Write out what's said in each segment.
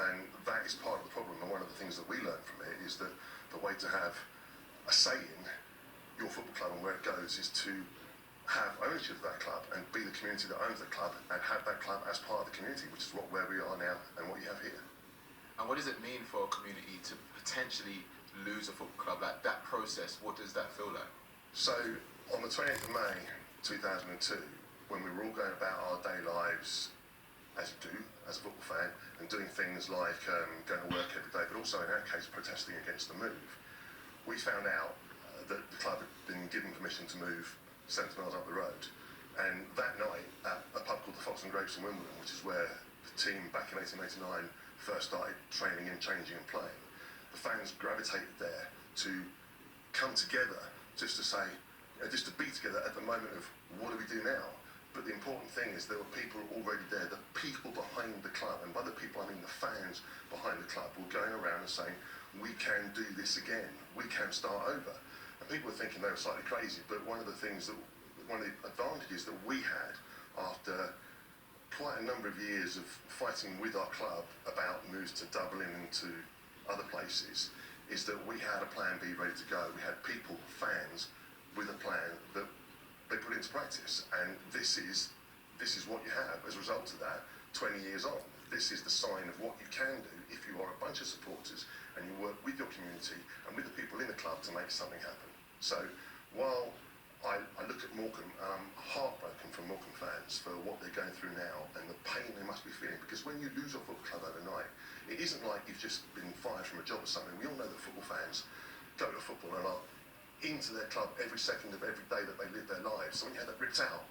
And that is part of the problem. And one of the things that we learned from it is that the way to have a say in your football club and where it goes is to have ownership of that club and be the community that owns the club and have that club as part of the community, which is where we are now and what you have here. And what does it mean for a community to potentially lose a football club? Like that process, what does that feel like? So on the 28th of May 2002, when we were all going about our daily lives as you do as a football fan and doing things like going to work every day, but also in our case protesting against the move, we found out that the club had been given permission to move 70 miles up the road. And that night, at a pub called the Fox and Grapes in Wimbledon, which is where the team back in 1889 first started training and changing and playing, the fans gravitated there to come together just to say, just to be together at the moment of what do we do now? But the important thing is there were people already there, the people behind the club, and by the people I mean the fans behind the club, were going around and saying, we can do this again, we can start over. And people were thinking they were slightly crazy, but one of the advantages that we had after quite a number of years of fighting with our club about moves to Dublin and to other places is that we had a plan B ready to go. We had people, fans, with a plan that they put into practice, and this is what you have as a result of that 20 years on. This is the sign of what you can do if you are a bunch of supporters and you work with your community and with the people in the club to make something happen. So while I look at Morecambe and I'm heartbroken for Morecambe fans for what they're going through now and the pain they must be feeling, because when you lose your football club overnight, it isn't like you've just been fired from a job or something. We all know that football fans go to football and are into their club every second of every day that they live their lives. So when you have that ripped out,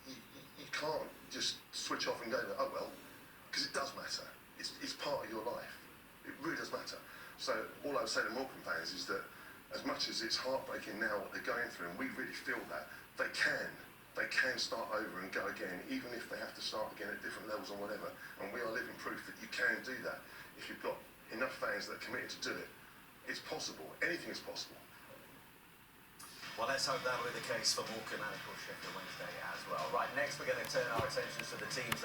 you can't just switch off and go, oh well, because it does matter. It's part of your life. It really does matter. So all I would say to Morecambe fans is that as much as it's heartbreaking now what they're going through, and we really feel that, they can start over and go again, even if they have to start again at different levels or whatever. And we are living proof that you can do that. If you've got enough fans that are committed to do it, it's possible. Anything is possible. Well, let's hope that'll be the case for Morecambe and, of course, Sheffield Wednesday as well. Right, next we're going to turn our attention to the teams